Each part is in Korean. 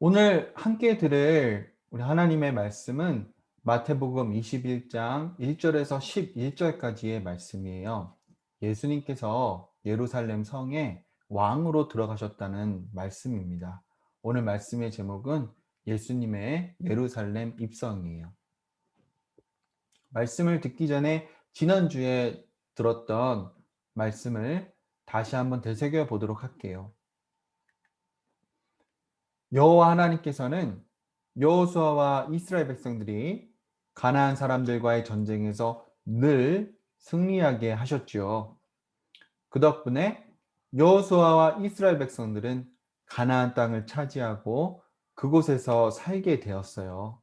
오늘 함께 들을 우리 하나님의 말씀은 마태복음 21장 1절에서 11절까지의 말씀이에요. 예수님께서 예루살렘 성에 왕으로 들어가셨다는 말씀입니다. 오늘 말씀의 제목은 예수님의 예루살렘 입성이에요. 말씀을 듣기 전에 지난주에 들었던 말씀을 다시 한번 되새겨 보도록 할게요. 여호와 하나님께서는 여호수아와 이스라엘 백성들이 가나안 사람들과의 전쟁에서 늘 승리하게 하셨지요. 그 덕분에 여호수아와 이스라엘 백성들은 가나안 땅을 차지하고 그곳에서 살게 되었어요.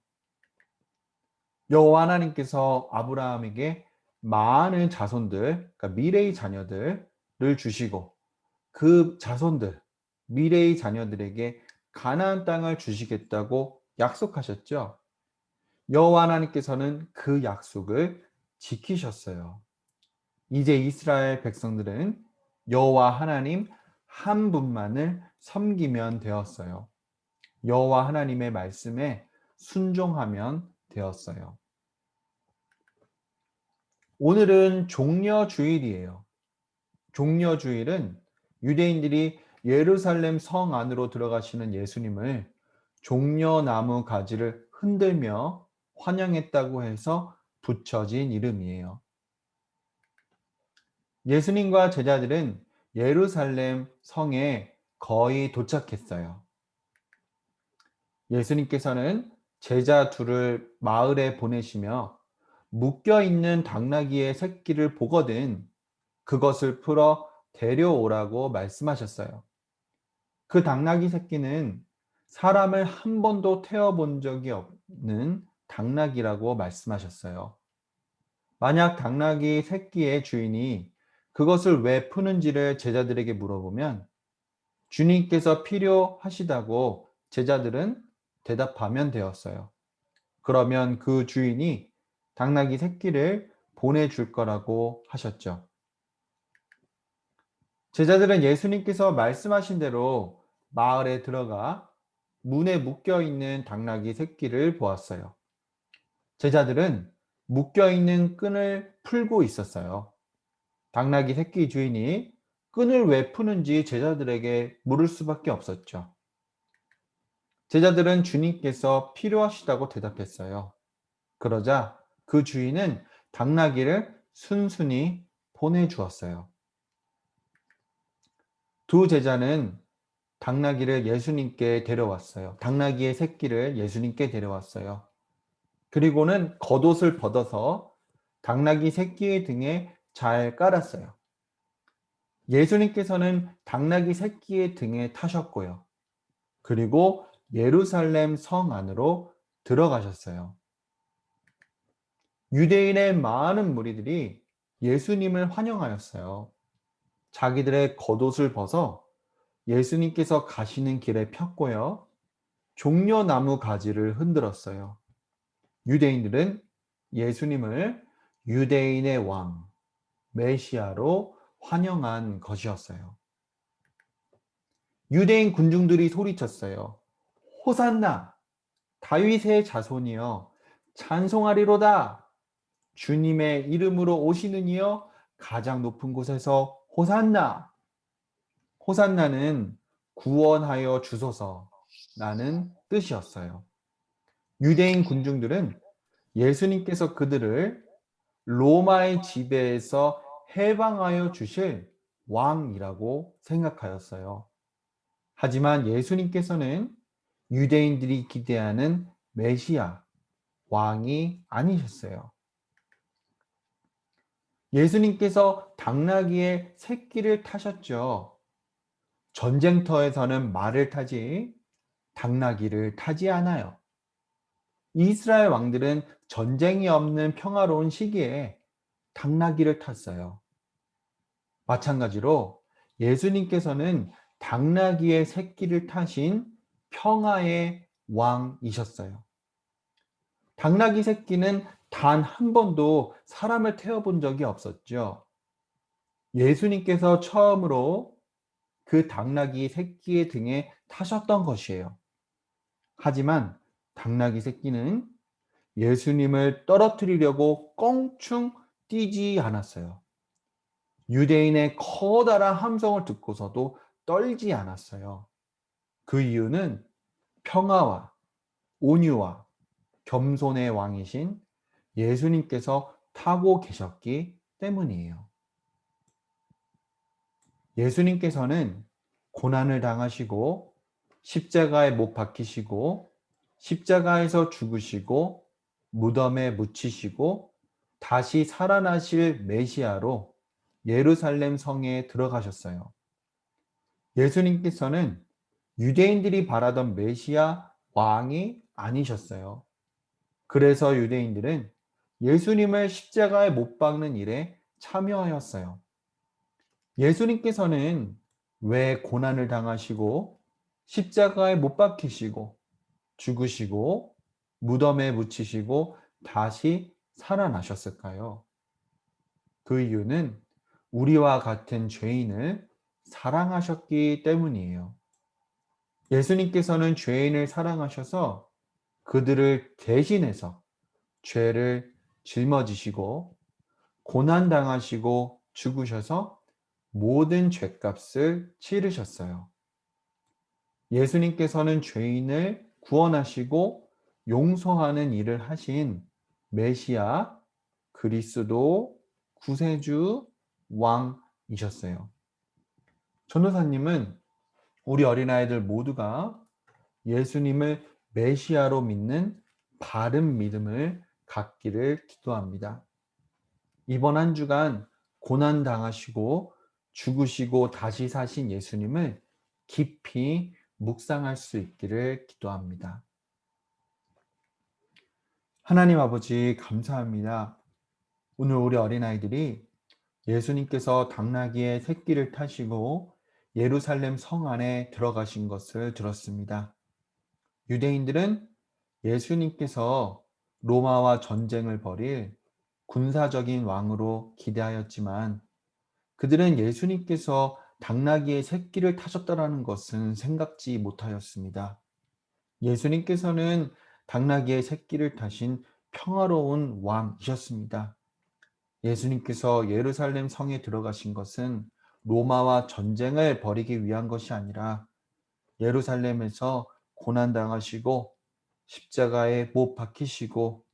여호와 하나님께서 아브라함에게 많은 자손들, 그러니까 미래의 자녀들을 주시고 그 자손들, 미래의 자녀들에게 가나안 땅을 주시겠다고 약속하셨죠. 여호와 하나님께서는 그 약속을 지키셨어요. 이제 이스라엘 백성들은 여호와 하나님 한 분만을 섬기면 되었어요. 여호와 하나님의 말씀에 순종하면 되었어요. 오늘은 종려주일이에요. 종려주일은 유대인들이 예루살렘 성 안으로 들어가시는 예수님을 종려나무 가지를 흔들며 환영했다고 해서 붙여진 이름이에요. 예수님과 제자들은 예루살렘 성에 거의 도착했어요. 예수님께서는 제자 둘을 마을에 보내시며 묶여 있는 당나귀의 새끼를 보거든 그것을 풀어 데려오라고 말씀하셨어요. 그 당나귀 새끼는 사람을 한 번도 태워본 적이 없는 당나귀라고 말씀하셨어요. 만약 당나귀 새끼의 주인이 그것을 왜 푸는지를 제자들에게 물어보면 주님께서 필요하시다고 제자들은 대답하면 되었어요. 그러면 그 주인이 당나귀 새끼를 보내줄 거라고 하셨죠. 제자들은 예수님께서 말씀하신 대로 마을에 들어가 문에 묶여 있는 당나귀 새끼를 보았어요. 제자들은 묶여 있는 끈을 풀고 있었어요. 당나귀 새끼 주인이 끈을 왜 푸는지 제자들에게 물을 수밖에 없었죠. 제자들은 주님께서 필요하시다고 대답했어요. 그러자 그 주인은 당나귀를 순순히 보내주었어요. 두 제자는 당나귀를 예수님께 데려왔어요. 당나귀의 새끼를 예수님께 데려왔어요. 그리고는 겉옷을 벗어서 당나귀 새끼의 등에 잘 깔았어요. 예수님께서는 당나귀 새끼의 등에 타셨고요. 그리고 예루살렘 성 안으로 들어가셨어요. 유대인의 많은 무리들이 예수님을 환영하였어요. 자기들의 겉옷을 벗어 예수님께서 가시는 길에 폈고요. 종려나무 가지를 흔들었어요. 유대인들은 예수님을 유대인의 왕, 메시아로 환영한 것이었어요. 유대인 군중들이 소리쳤어요. 호산나! 다윗의 자손이여 찬송하리로다. 주님의 이름으로 오시는 이여 가장 높은 곳에서 호산나. 호산나는 구원하여 주소서라는 뜻이었어요. 유대인 군중들은 예수님께서 그들을 로마의 지배에서 해방하여 주실 왕이라고 생각하였어요. 하지만 예수님께서는 유대인들이 기대하는 메시아, 왕이 아니셨어요. 예수님께서 당나귀의 새끼를 타셨죠. 전쟁터에서는 말을 타지 당나귀를 타지 않아요. 이스라엘 왕들은 전쟁이 없는 평화로운 시기에 당나귀를 탔어요. 마찬가지로 예수님께서는 당나귀의 새끼를 타신 평화의 왕이셨어요. 당나귀 새끼는 단 한 번도 사람을 태워본 적이 없었죠. 예수님께서 처음으로 그 당나귀 새끼의 등에 타셨던 것이에요. 하지만 당나귀 새끼는 예수님을 떨어뜨리려고 껑충 뛰지 않았어요. 유대인의 커다란 함성을 듣고서도 떨지 않았어요. 그 이유는 평화와 온유와 겸손의 왕이신 예수님께서 타고 계셨기 때문이에요. 예수님께서는 고난을 당하시고 십자가에 못 박히시고 십자가에서 죽으시고 무덤에 묻히시고 다시 살아나실 메시아로 예루살렘 성에 들어가셨어요. 예수님께서는 유대인들이 바라던 메시아 왕이 아니셨어요. 그래서 유대인들은 예수님을 십자가에 못 박는 일에 참여하였어요. 예수님께서는 왜 고난을 당하시고 십자가에 못 박히시고 죽으시고 무덤에 묻히시고 다시 살아나셨을까요? 그 이유는 우리와 같은 죄인을 사랑하셨기 때문이에요. 예수님께서는 죄인을 사랑하셔서 그들을 대신해서 죄를 짊어지시고 고난당하시고 죽으셔서 모든 죄값을 치르셨어요. 예수님께서는 죄인을 구원하시고 용서하는 일을 하신 메시아, 그리스도, 구세주, 왕이셨어요. 전도사님은 우리 어린아이들 모두가 예수님을 메시아로 믿는 바른 믿음을 갖기를 기도합니다. 이번 한 주간 고난 당하시고 죽으시고 다시 사신 예수님을 깊이 묵상할 수 있기를 기도합니다. 하나님 아버지 감사합니다. 오늘 우리 어린아이들이 예수님께서 당나귀의 새끼를 타시고 예루살렘 성 안에 들어가신 것을 들었습니다. 유대인들은 예수님께서 로마와 전쟁을 벌일 군사적인 왕으로 기대하였지만 그들은 예수님께서 당나귀의 새끼를 타셨다라는 것은 생각지 못하였습니다. 예수님께서는 당나귀의 새끼를 타신 평화로운 왕이셨습니다. 예수님께서 예루살렘 성에 들어가신 것은 로마와 전쟁을 벌이기 위한 것이 아니라 예루살렘에서 고난당하시고 십자가에 못 박히시고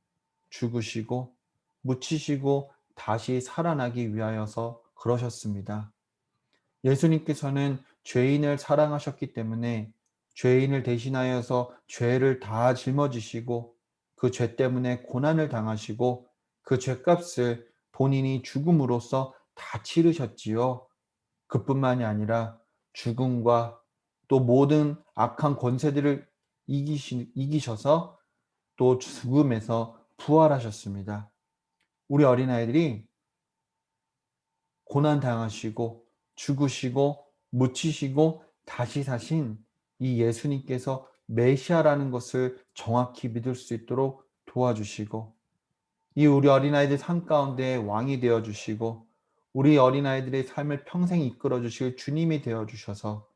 죽으시고 묻히시고 다시 살아나기 위하여서 그러셨습니다. 예수님께서는 죄인을 사랑하셨기 때문에 죄인을 대신하여서 죄를 다 짊어지시고 그 죄 때문에 고난을 당하시고 그 죄값을 본인이 죽음으로써 다 치르셨지요. 그뿐만이 아니라 죽음과 또 모든 악한 권세들을 이기셔서 또 죽음에서 부활하셨습니다. 우리 어린아이들이 고난 당하시고 죽으시고 묻히시고 다시 사신 이 예수님께서 메시아라는 것을 정확히 믿을 수 있도록 도와주시고 이 우리 어린아이들 삶 가운데 왕이 되어 주시고 우리 어린아이들의 삶을 평생 이끌어 주실 주님이 되어 주셔서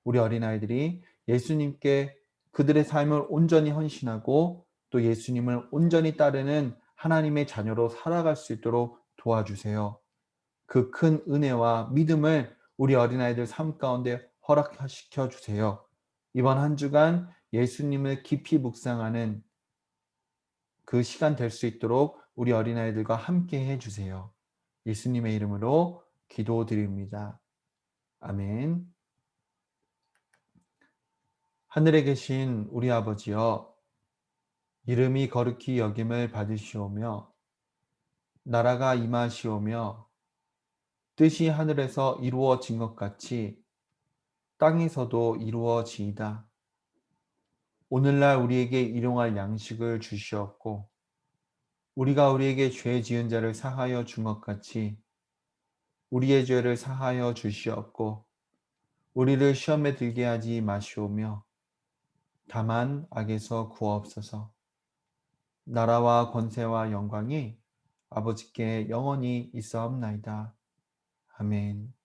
우리 어린아이들이 예수님께 그들의 삶을 온전히 헌신하고 또 예수님을 온전히 따르는 하나님의 자녀로 살아갈 수 있도록 도와주세요. 그 큰 은혜와 믿음을 우리 어린아이들 삶 가운데 허락시켜 주세요. 이번 한 주간 예수님을 깊이 묵상하는 그 시간 될 수 있도록 우리 어린아이들과 함께 해 주세요. 예수님의 이름으로 기도드립니다. 아멘. 하늘에 계신 우리 아버지여, 이름이 거룩히 여김을 받으시오며 나라가 임하시오며 뜻이 하늘에서 이루어진 것 같이 땅에서도 이루어지이다. 오늘날 우리에게 일용할 양식을 주시옵고 우리가 우리에게 죄 지은 자를 사하여 준 것 같이 우리의 죄를 사하여 주시옵고 우리를 시험에 들게 하지 마시오며 다만 악에서 구하옵소서. 나라와 권세와 영광이 아버지께 영원히 있사옵나이다. 아멘.